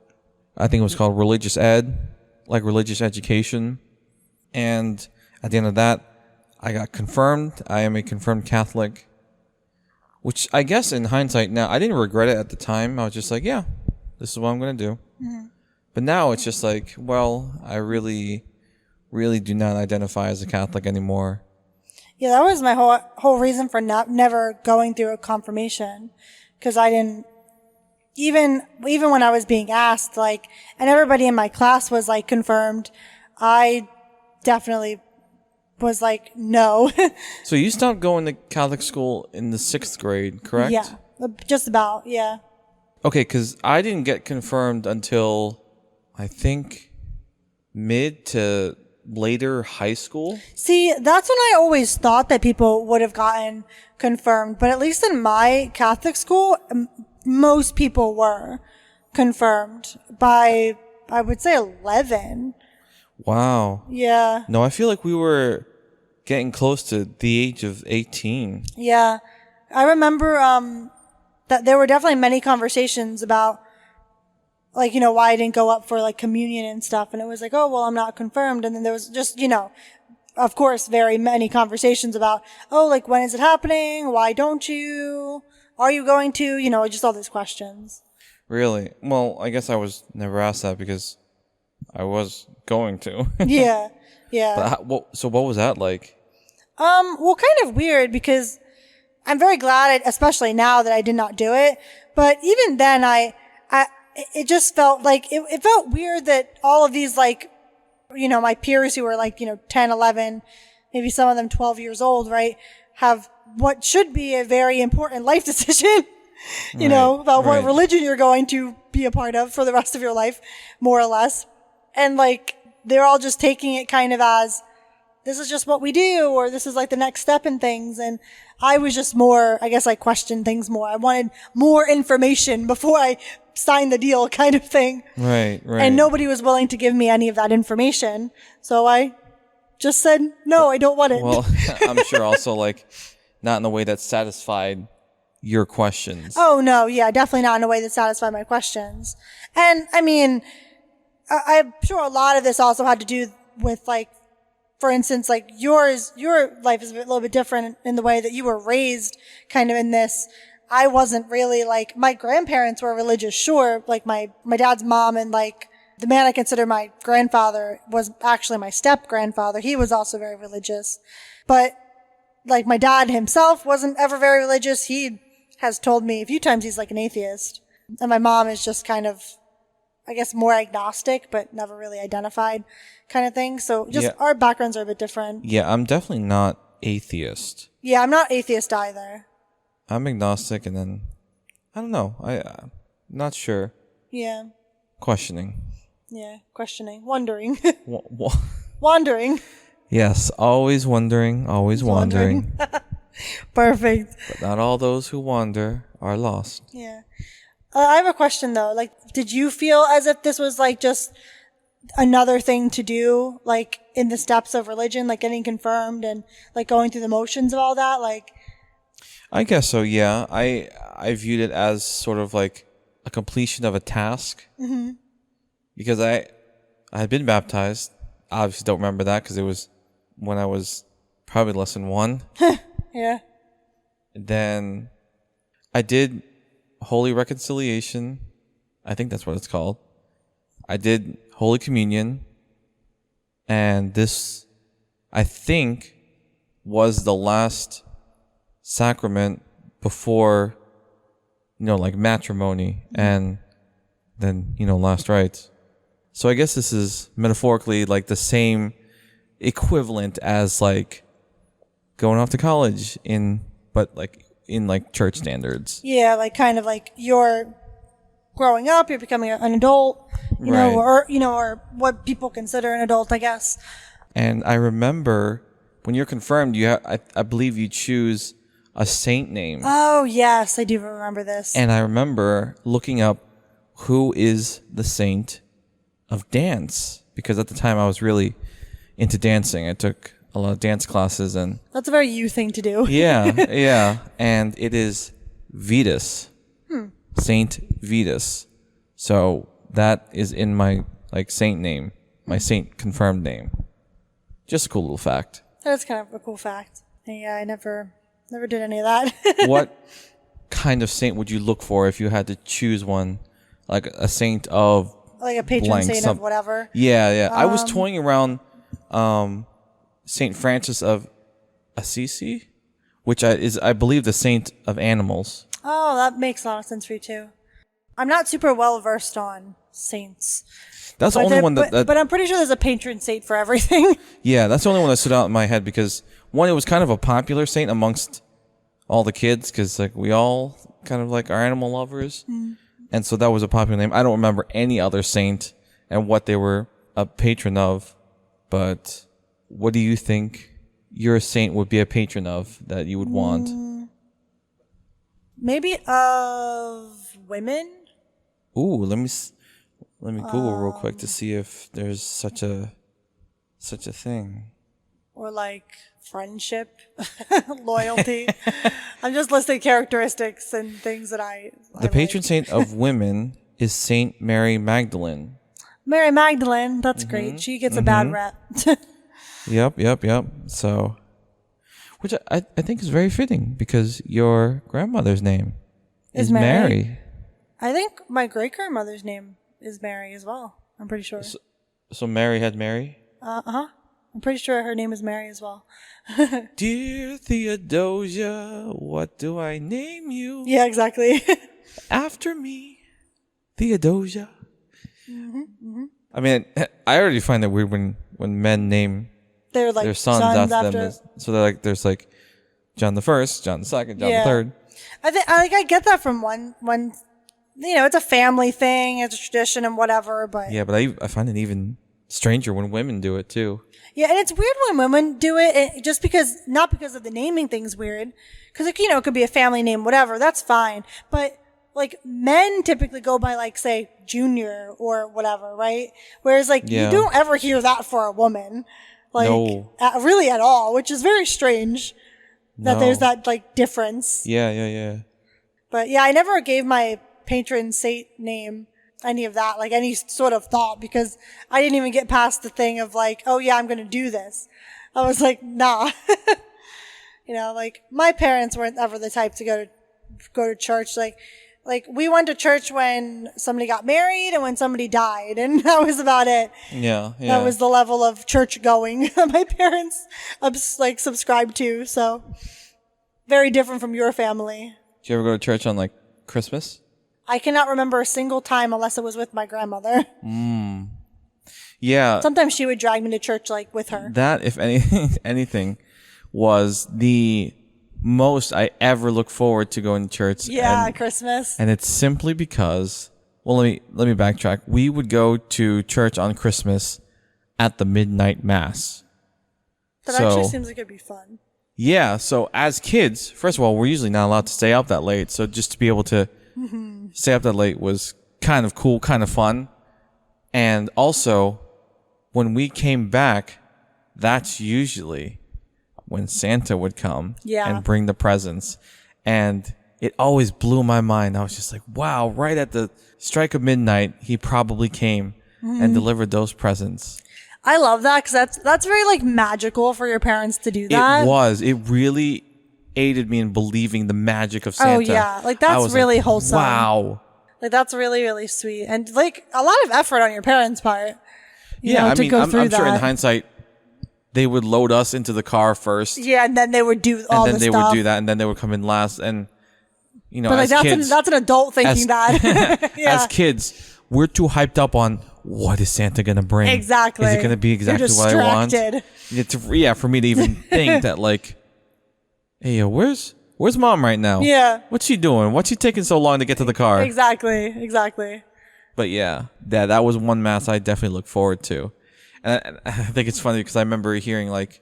I think it was called religious ed, like religious education. And at the end of that, I got confirmed. I am a confirmed Catholic, which I guess in hindsight now, I didn't regret it at the time. I was just like, yeah, this is what I'm going to do. Mm-hmm. But now it's just like, well, I really, really do not identify as a Catholic anymore. Yeah, that was my whole reason for never going through a confirmation, because I didn't, even when I was being asked, like, and everybody in my class was like confirmed, I definitely was like, no. So you stopped going to Catholic school in the 6th grade, correct? Yeah, just about, yeah. Okay, because I didn't get confirmed until, I think, mid to later high school. See, that's when I always thought that people would have gotten confirmed, but at least in my Catholic school, most people were confirmed by, I would say, 11. Wow. Yeah. No, I feel like we were getting close to the age of 18. Yeah. I remember that there were definitely many conversations about, like, you know, why I didn't go up for like communion and stuff. And it was like, oh, well, I'm not confirmed. And then there was just, you know, of course, very many conversations about, oh, like, when is it happening? Why don't you? Are you going to? You know, just all these questions. Really? Well, I guess I was never asked that because I was going to. Yeah. But so what was that like? Well, kind of weird, because I'm very glad, especially now, that I did not do it. But even then, it just felt like, it felt weird that all of these, like, you know, my peers who were like, you know, 10, 11, maybe some of them 12 years old, right, have what should be a very important life decision, you know, about what religion you're going to be a part of for the rest of your life, more or less. And like, they're all just taking it kind of as, this is just what we do, or this is like the next step in things. And I was just more, I guess I questioned things more. I wanted more information before I signed the deal, kind of thing. Right. And nobody was willing to give me any of that information. So I just said, no, I don't want it. Well, I'm sure also like not in a way that satisfied your questions. Oh, no. Yeah, definitely not in a way that satisfied my questions. And I mean, I'm sure a lot of this also had to do with like for instance, like your life is a little bit different in the way that you were raised kind of in this. I wasn't really like, my grandparents were religious, sure. Like my dad's mom and like the man I consider my grandfather was actually my step grandfather. He was also very religious, but like my dad himself wasn't ever very religious. He has told me a few times he's like an atheist. And my mom is just kind of, I guess, more agnostic, but never really identified kind of thing. So just our backgrounds are a bit different. Yeah, I'm definitely not atheist. Yeah, I'm not atheist either. I'm agnostic, and then, I don't know. I'm not sure. Yeah. Questioning. Yeah, questioning. Wondering. Wa- Wandering. Yes, always wondering, always wandering. Perfect. But not all those who wander are lost. Yeah. I have a question though. Like, did you feel as if this was like just another thing to do, like in the steps of religion, like getting confirmed and like going through the motions of all that? Like, I guess so, yeah. I viewed it as sort of like a completion of a task. Mm-hmm. Because I had been baptized. Obviously don't remember that because it was when I was probably less than 1. Yeah. Then I did Holy Reconciliation. I think that's what it's called. I did Holy Communion. And this, I think, was the last sacrament before, like matrimony and then, last rites. So I guess this is metaphorically like the same equivalent as like going off to college but in church standards. Yeah, like kind of like you're growing up, you're becoming an adult, Right. or what people consider an adult, I guess. And I remember when you're confirmed, I believe you choose a saint name. Oh, yes, I do remember this. And I remember looking up who is the saint of dance, because at the time I was really into dancing. I took a lot of dance classes, and That's a very you thing to do. yeah, and it is Vetus, Saint Vetus. So that is in my saint name, my saint confirmed name. Just a cool little fact. That's kind of a cool fact. Yeah, I never did any of that. What kind of saint would you look for if you had to choose one, like a saint of like a patron blank, saint of whatever. Yeah. I was toying around Saint Francis of Assisi, which is I believe the saint of animals. Oh, that makes a lot of sense for you too. I'm not super well versed on saints. That's the only one but I'm pretty sure there's a patron saint for everything. Yeah, that's the only one that stood out in my head because one, it was kind of a popular saint amongst all the kids because we all kind of are animal lovers. And so that was a popular name. I don't remember any other saint and what they were a patron of. But what do you think your saint would be a patron of that you would want? Maybe of women? Ooh, let me Google real quick to see if there's such a thing. Or friendship, loyalty. I'm just listing characteristics and things that I patron saint of women is Saint Mary Magdalene. Mary Magdalene, that's great. She gets a bad rep. Yep. So, which I think is very fitting because your grandmother's name is Mary. I think my great grandmother's name is Mary as well. I'm pretty sure. So Mary had Mary? Uh-huh. I'm pretty sure her name is Mary as well. Dear Theodosia, what do I name you? Yeah, exactly. After me, Theodosia. I mean, I already find that weird when men name their sons after them. So they're there's John the First, John the Second, John the Third. I get that from one. It's a family thing, it's a tradition and whatever. But yeah, but I find it even stranger when women do it too. Yeah, and it's weird when women do it, just because, not because of the naming thing's weird, because it could be a family name, whatever, that's fine. But men typically go by say Junior or whatever, right? Whereas you don't ever hear that for a woman, no. Really at all, which is very strange that there's that difference. Yeah. But yeah, I never gave my patron saint name. any of that, like any sort of thought, because I didn't even get past the thing of like, oh yeah, I'm going to do this. I was like, nah. Like my parents weren't ever the type to go to church. Like we went to church when somebody got married and when somebody died, and that was about it. Yeah. That was the level of church going my parents subscribed to. So very different from your family. Did you ever go to church on like Christmas? I cannot remember a single time unless it was with my grandmother. Yeah. Sometimes she would drag me to church like with her. That, if anything, was the most I ever look forward to going to church. Yeah, Christmas. And it's simply because, well, let me backtrack. We would go to church on Christmas at the midnight mass. That actually seems like it'd be fun. Yeah, so as kids, first of all, we're usually not allowed to stay up that late. So just to be able to stay up that late was kind of cool, kind of fun. And also, when we came back, that's usually when Santa would come and bring the presents. And it always blew my mind. I was just like, wow, right at the strike of midnight, he probably came and delivered those presents. I love that because that's very like magical for your parents to do that. It was. It really aided me in believing the magic of Santa. Oh yeah, like that's really wholesome. Wow. Like that's really, really sweet, and like a lot of effort on your parents' part. I'm sure in hindsight they would load us into the car first. Yeah, and then they would do all the stuff. And then they would do that, and then they would come in last. And but like that's an adult thinking that. Yeah. As kids, we're too hyped up on what is Santa gonna bring. Exactly. Is it gonna be exactly what I want? For me to even think that like, hey, where's Mom right now? Yeah. What's she doing? What's she taking so long to get to the car? Exactly. But yeah, that was one mass I definitely look forward to. And I think it's funny because I remember hearing like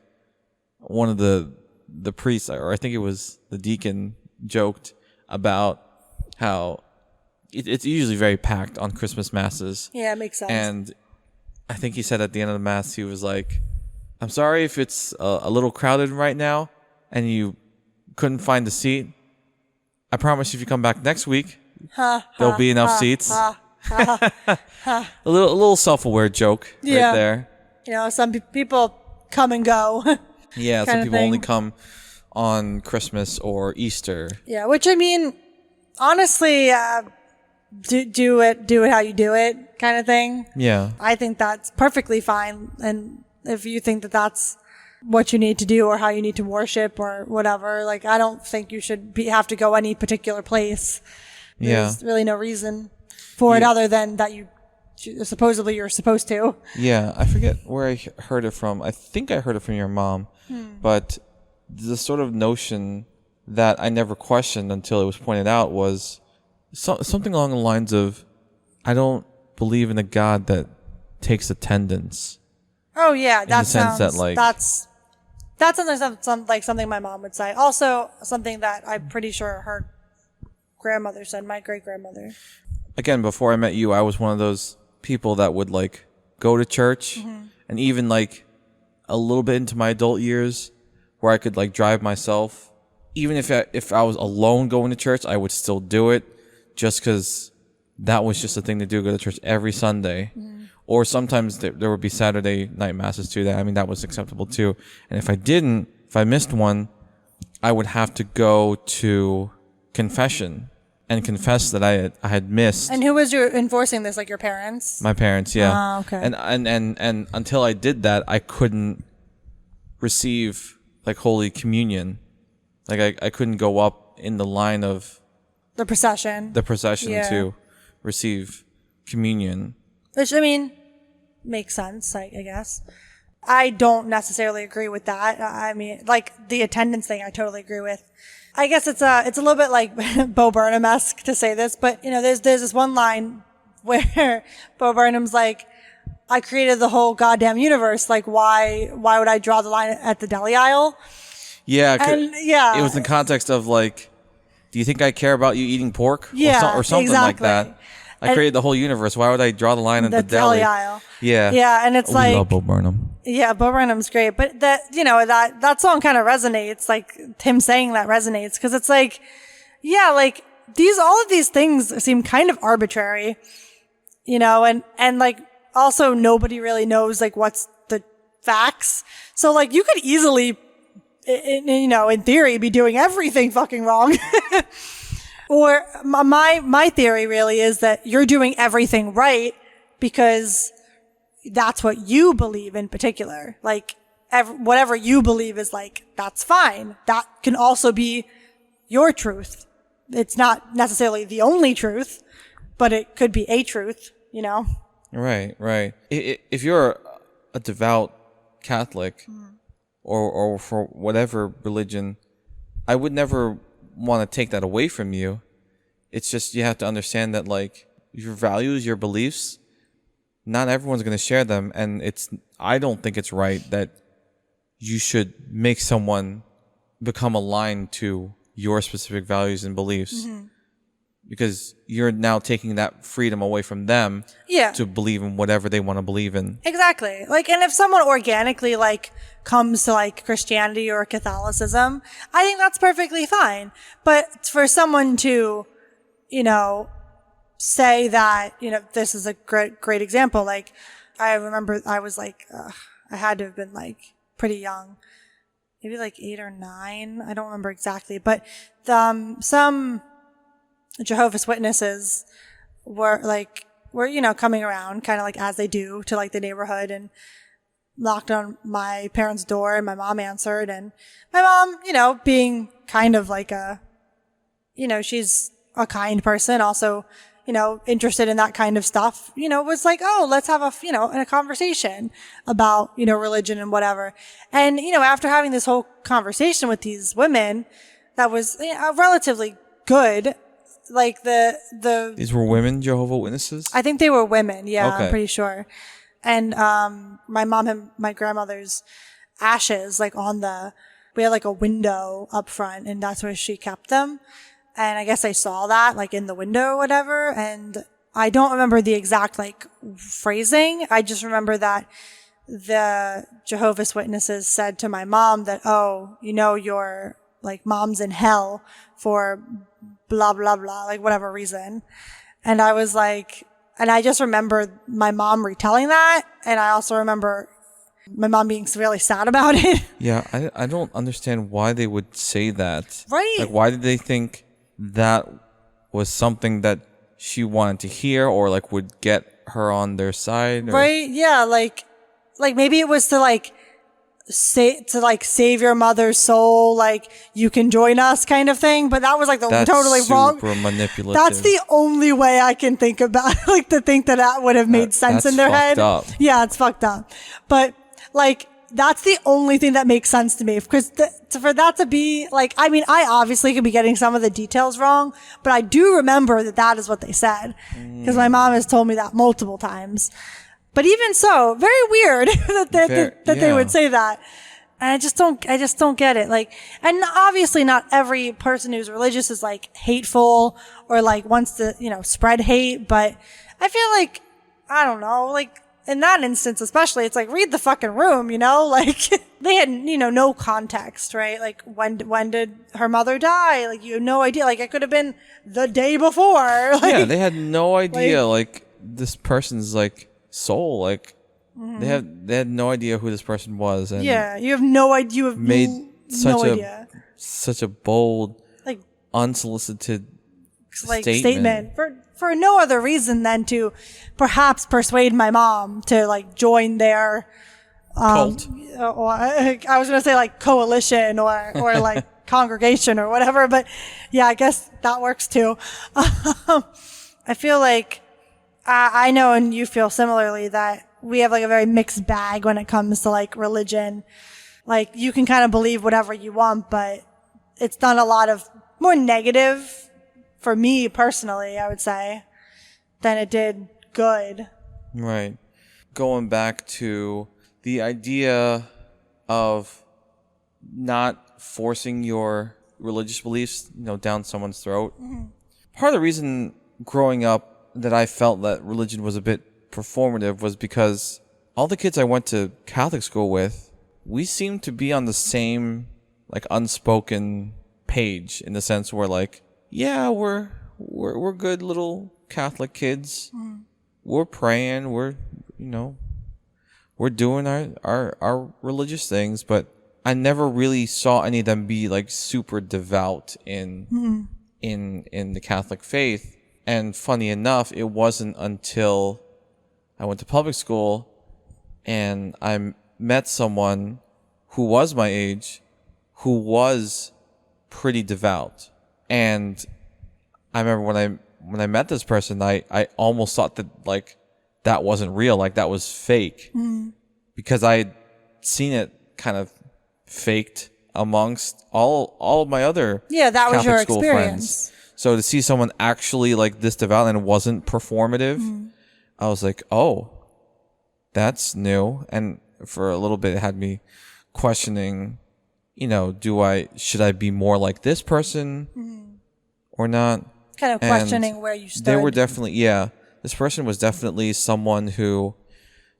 one of the priests, or I think it was the deacon, joked about how it's usually very packed on Christmas masses. Yeah, it makes sense. And I think he said at the end of the mass, he was like, I'm sorry if it's a little crowded right now and you couldn't find a seat. I promise if you come back next week, there'll be enough seats. A little self-aware joke right there. Some people come and go. Yeah, some people only come on Christmas or Easter. Yeah, which I mean, honestly, do it how you do it kind of thing. Yeah. I think that's perfectly fine. And if you think that that's what you need to do or how you need to worship or whatever, like, I don't think you should have to go any particular place. There's really no reason for it other than that supposedly you're supposed to. Yeah. I forget where I heard it from. I think I heard it from your mom, but the sort of notion that I never questioned until it was pointed out was something along the lines of, I don't believe in a God that takes attendance. Oh yeah, that's something my mom would say. Also, something that I'm pretty sure her grandmother said, my great grandmother. Again, before I met you, I was one of those people that would like go to church, and even like a little bit into my adult years, where I could like drive myself. Even if I was alone going to church, I would still do it. Just because that was just a thing to do, go to church every Sunday. Or sometimes there would be Saturday night masses too. That was acceptable too. And if I missed one, I would have to go to confession and confess that I had missed. And who was enforcing this? Like your parents? My parents, yeah. Ah, okay. And until I did that, I couldn't receive like Holy Communion. Like I couldn't go up in the line of the procession to receive communion. Which, I mean, makes sense, I guess. I don't necessarily agree with that. I mean, like the attendance thing, I totally agree with. I guess it's a little bit like Bo Burnham-esque to say this, but there's this one line where Bo Burnham's like, I created the whole goddamn universe. Like, why would I draw the line at the deli aisle? Yeah. It was in context of like, do you think I care about you eating pork? Yeah, or something exactly. like that. I created the whole universe. Why would I draw the line at the deli aisle? Yeah. Yeah, and it's we like... love Bo Burnham. Yeah, Bo Burnham's great. But that song kind of resonates. Like, him saying that resonates. Because it's like, yeah, like, all of these things seem kind of arbitrary. and like also nobody really knows like what's the facts. So like you could easily, in theory, be doing everything fucking wrong. Or my theory really is that you're doing everything right because that's what you believe in particular. Like whatever you believe is like, that's fine. That can also be your truth. It's not necessarily the only truth, but it could be a truth, Right. If you're a devout Catholic or for whatever religion, I would never want to take that away from you. It's just you have to understand that like your values, your beliefs, not everyone's going to share them, and I don't think it's right that you should make someone become aligned to your specific values and beliefs. Because you're now taking that freedom away from them to believe in whatever they want to believe in. Exactly. Like, and if someone organically like comes to like Christianity or Catholicism, I think that's perfectly fine. But for someone to, say that, this is a great example. Like, I remember I was like, I had to have been like pretty young, maybe like 8 or 9. I don't remember exactly, but some Jehovah's Witnesses were coming around kind of like as they do to like the neighborhood and knocked on my parents' door, and my mom answered, and my mom, being kind of like she's a kind person, also, interested in that kind of stuff, was like, oh, let's have a conversation about, religion and whatever. And, after having this whole conversation with these women, that was relatively good. Like These were women Jehovah's Witnesses? I think they were women. Yeah, okay. I'm pretty sure. And, my mom and my grandmother's ashes, like we had like a window up front, and that's where she kept them. And I guess I saw that like in the window or whatever. And I don't remember the exact like phrasing. I just remember that the Jehovah's Witnesses said to my mom that, oh, your like mom's in hell for blah, blah, blah, like whatever reason. And I was like, and I just remember my mom retelling that. And I also remember my mom being really sad about it. Yeah, I don't understand why they would say that. Right. Like, why did they think that was something that she wanted to hear or like would get her on their side? Or? Right. Yeah. Like maybe it was to like save your mother's soul, like you can join us kind of thing. But that was like totally wrong. Super manipulative. That's the only way I can think about like to think that would have made sense in their head. Up. Yeah, it's fucked up. But like that's the only thing that makes sense to me, because for that to be like, I mean, I obviously could be getting some of the details wrong, but I do remember that is what they said, because my mom has told me that multiple times. But even so, very weird that they would say that. And I just don't get it. Like, and obviously not every person who's religious is like hateful or like wants to, spread hate. But I feel like, I don't know, like in that instance, especially, it's like read the fucking room, like they had, no context, right? Like when did her mother die? Like you have no idea. Like it could have been the day before. Like, yeah. They had no idea. Like this person's like, soul, like they had no idea who this person was, and yeah, you have no idea. You have made such a bold, like unsolicited statement for no other reason than to perhaps persuade my mom to like join their cult. Or, I was gonna say like coalition or like congregation or whatever, but yeah, I guess that works too. I feel like. I know, and you feel similarly, that we have like a very mixed bag when it comes to like religion. Like you can kind of believe whatever you want, but it's done a lot of more negative for me personally, I would say, than it did good. Right. Going back to the idea of not forcing your religious beliefs, down someone's throat. Mm-hmm. Part of the reason growing up that I felt that religion was a bit performative was because all the kids I went to Catholic school with, we seemed to be on the same like unspoken page, in the sense where like, yeah, we're good little Catholic kids. we're praying, we're doing our religious things, but I never really saw any of them be like super devout in the Catholic faith. And funny enough, it wasn't until I went to public school and I met someone who was my age, who was pretty devout. And I remember when I met this person, I almost thought that like that wasn't real, like that was fake, because I had seen it kind of faked amongst all of my other that was Catholic your school experience. friends. So to see someone actually like this devout and it wasn't performative, I was like, oh, that's new. And for a little bit, it had me questioning, should I be more like this person or not? Kind of questioning where you stood. They were definitely, this person was definitely someone who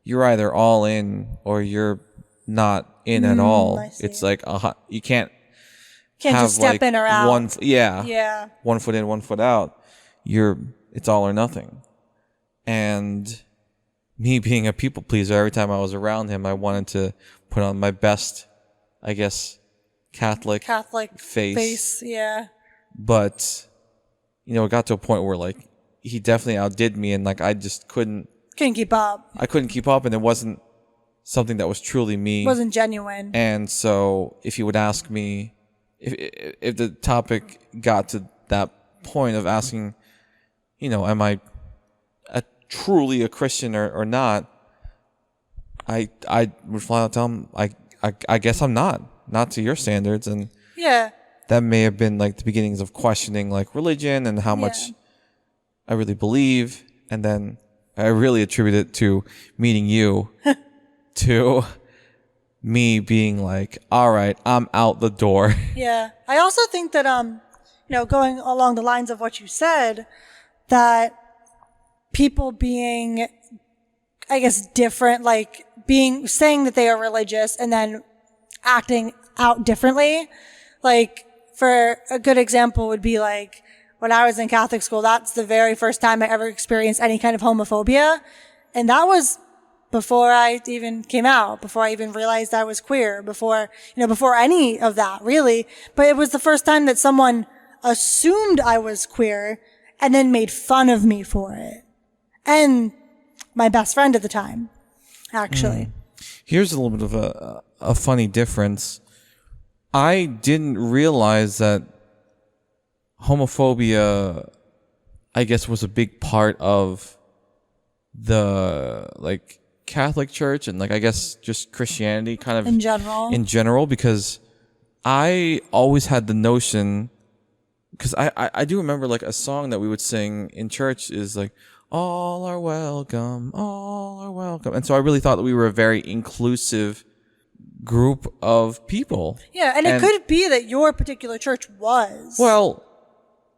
you're either all in or you're not in at all. It's like, you can't have just step like in or out. one foot in, 1 foot out. It's all or nothing. And me being a people pleaser, every time I was around him, I wanted to put on my best, I guess, Catholic face. Yeah. But, it got to a point where like he definitely outdid me, and like I just couldn't keep up. I couldn't keep up, and it wasn't something that was truly me. It wasn't genuine. And so if you would ask me, if the topic got to that point of asking, am I truly a Christian or not, I would flat out tell him, I guess I'm not to your standards. And that may have been like the beginnings of questioning like religion and how much I really believe. And then I really attribute it to meeting you, to me being like, all right, I'm out the door. Yeah. I also think that, going along the lines of what you said, that people being, I guess, different, like saying that they are religious and then acting out differently. Like, for a good example would be like, when I was in Catholic school, that's the very first time I ever experienced any kind of homophobia. And that was before I even came out, before I even realized I was queer, before any of that, really. But it was the first time that someone assumed I was queer and then made fun of me for it. And my best friend at the time, actually. Here's a little bit of a funny difference. I didn't realize that homophobia, I guess, was a big part of the like Catholic Church and like I guess just Christianity kind of in general, because I always had the notion, because I do remember like a song that we would sing in church is like, all are welcome, and so I really thought that we were a very inclusive group of people. Yeah, and it could be that your particular church was. Well,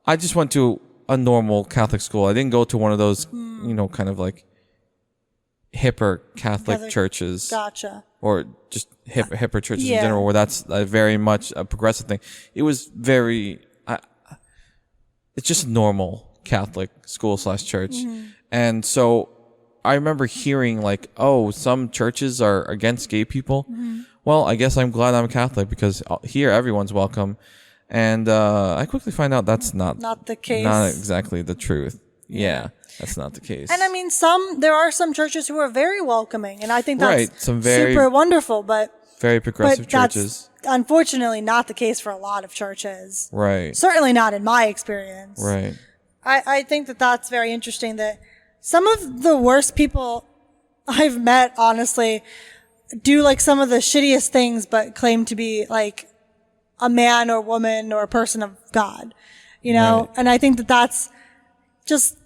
I just went to a normal Catholic school. I didn't go to one of those, kind of like hipper Catholic churches. Gotcha. Or just hipper churches in general, where that's very much a progressive thing. It was very, it's just normal Catholic school / church. And so I remember hearing like, oh, some churches are against gay people. Well, I guess I'm glad I'm Catholic because here everyone's welcome. And I quickly find out that's not the case. Not exactly the truth. Yeah, that's not the case. And I mean, there are some churches who are very welcoming, and I think that's some very super wonderful, but very progressive churches. That's unfortunately not the case for a lot of churches. Right. Certainly not in my experience. Right. I think that that's very interesting, that some of the worst people I've met, honestly, do like some of the shittiest things, but claim to be like a man or woman or a person of God, Right. And I think that that's just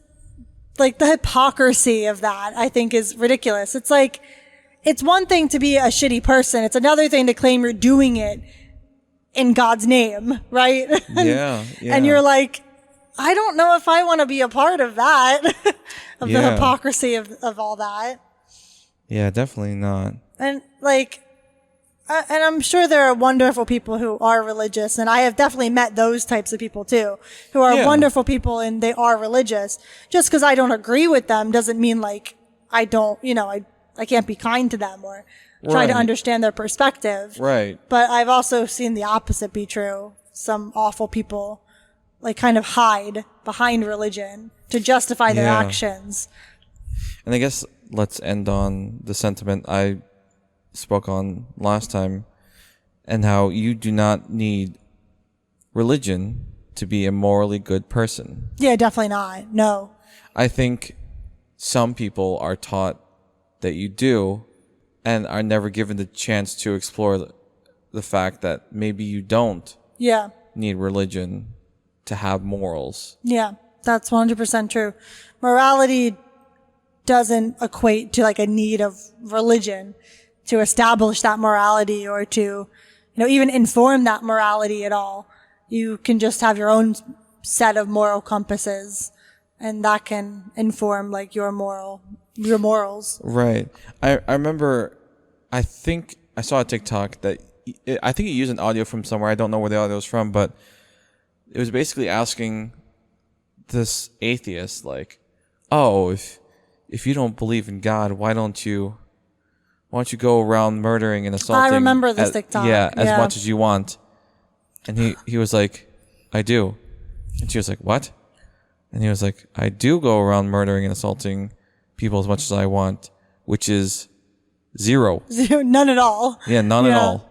like the hypocrisy of that, I think, is ridiculous. It's like, it's one thing to be a shitty person. It's another thing to claim you're doing it in God's name, right? Yeah. And you're like, I don't know if I want to be a part of that, of the hypocrisy of all that. Yeah, definitely not. And like, and I'm sure there are wonderful people who are religious, and I have definitely met those types of people too, who are wonderful people and they are religious. Just because I don't agree with them doesn't mean like I don't, I can't be kind to them or try to understand their perspective. Right. But I've also seen the opposite be true. Some awful people like kind of hide behind religion to justify their actions. And I guess let's end on the sentiment I spoke on last time, and how you do not need religion to be a morally good person. Yeah, definitely not. No. I think some people are taught that you do and are never given the chance to explore the fact that maybe you don't need religion to have morals. Yeah, that's 100% true. Morality doesn't equate to like a need of religion to establish that morality or to, even inform that morality at all. You can just have your own set of moral compasses, and that can inform like your morals. Right. I remember, I think I saw a TikTok that I think you used an audio from somewhere. I don't know where the audio was from, but it was basically asking this atheist, like, oh, if you don't believe in God, why don't you go around murdering and assaulting? I remember this TikTok. As much as you want. And he was like, I do. And she was like, what? And he was like, I do go around murdering and assaulting people as much as I want, which is zero. None at all. Yeah, none at all.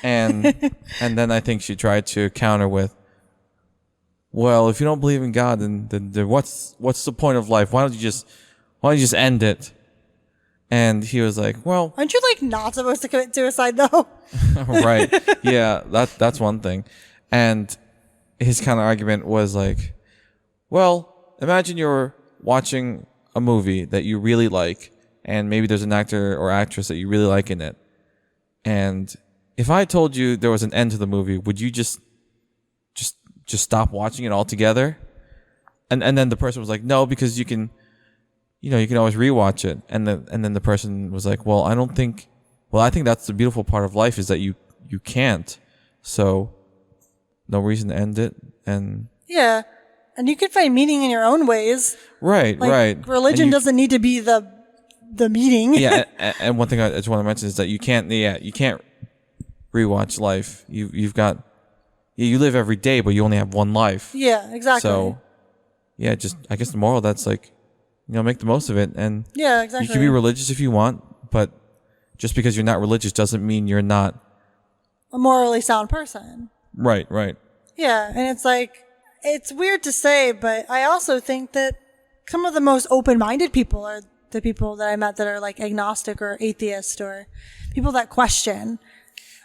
And and then I think she tried to counter with, well, if you don't believe in God, then what's the point of life? Why don't you just end it? And he was like, well, aren't you like not supposed to commit suicide though? Right. Yeah, that's one thing. And his kind of argument was like, well, imagine you're watching a movie that you really like, and maybe there's an actor or actress that you really like in it. And if I told you there was an end to the movie, would you just stop watching it altogether? And then the person was like, no, because you can always rewatch it. And then the person was like, well, I think that's the beautiful part of life, is that you can't. So no reason to end it. And yeah. And you can find meaning in your own ways. Right, like, right. Religion doesn't need to be the meaning. Yeah, and one thing I just want to mention is that you can't rewatch life. You've got, you live every day, but you only have one life. Yeah, exactly. So yeah, just, I guess the moral, that's like, make the most of it. And yeah, exactly. You can be religious if you want, but just because you're not religious doesn't mean you're not a morally sound person. Right, right. Yeah, and it's like, it's weird to say, but I also think that some of the most open-minded people are the people that I met that are like agnostic or atheist or people that question.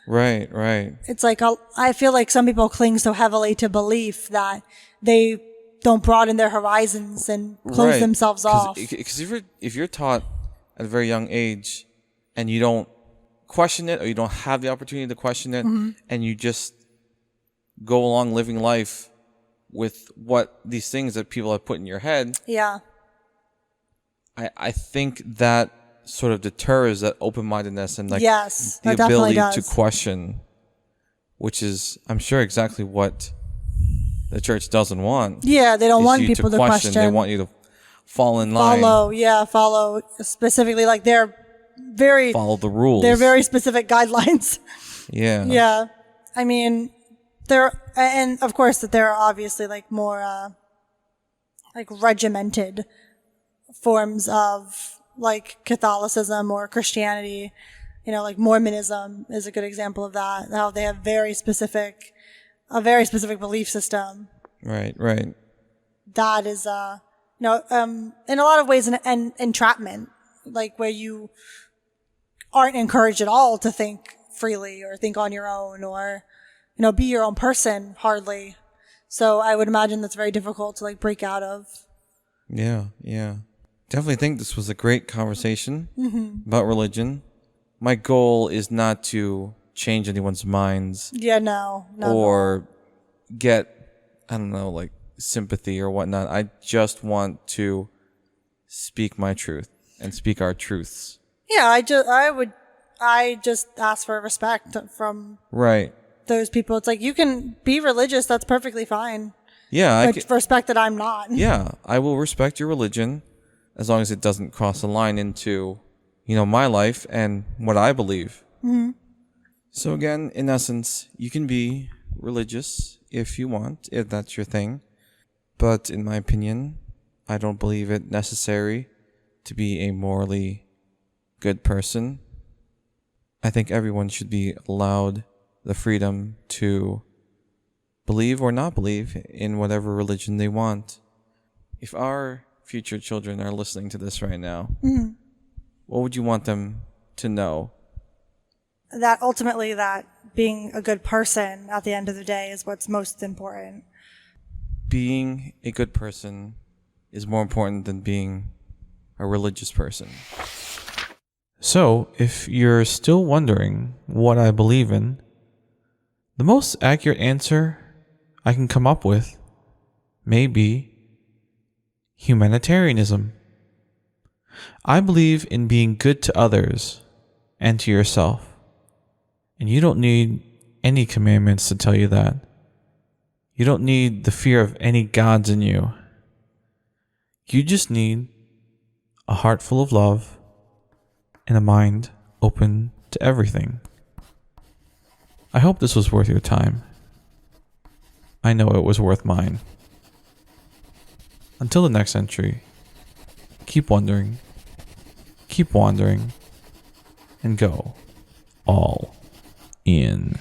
Right, right. It's like, I feel like some people cling so heavily to belief that they don't broaden their horizons and close themselves off. Because if you're taught at a very young age and you don't question it, or you don't have the opportunity to question it, and you just go along living life with what these things that people have put in your head. Yeah. I think that sort of deters that open-mindedness and like the that ability does. to question, which is, I'm sure, exactly what the church doesn't want. Yeah, they don't want people to question. They want you to fall in line. Follow specifically, like follow the rules. They're very specific guidelines. Yeah. Yeah. I mean, and of course that there are obviously like more, like regimented forms of like Catholicism or Christianity, like Mormonism is a good example of that, how they have a very specific belief system. Right, right. That is, in a lot of ways an entrapment, like where you aren't encouraged at all to think freely or think on your own or, be your own person, hardly. So I would imagine that's very difficult to like break out of. Yeah, yeah. Definitely think this was a great conversation about religion. My goal is not to change anyone's minds. Yeah, no. Or get, I don't know, like sympathy or whatnot. I just want to speak my truth and speak our truths. Yeah, I just ask for respect from Right. those people. It's like, you can be religious. That's perfectly fine. Yeah. But respect that I'm not. Yeah. I will respect your religion as long as it doesn't cross the line into, my life and what I believe. Mm-hmm. So again, in essence, you can be religious if you want, if that's your thing. But in my opinion, I don't believe it necessary to be a morally good person. I think everyone should be allowed the freedom to believe or not believe in whatever religion they want. If our future children are listening to this right now, what would you want them to know? That ultimately, that being a good person at the end of the day is what's most important. Being a good person is more important than being a religious person. So, if you're still wondering what I believe in, the most accurate answer I can come up with may be humanitarianism. I believe in being good to others and to yourself. And you don't need any commandments to tell you that. You don't need the fear of any gods in you. You just need a heart full of love and a mind open to everything. I hope this was worth your time. I know it was worth mine. Until the next entry, keep wondering, keep wandering, and go all in.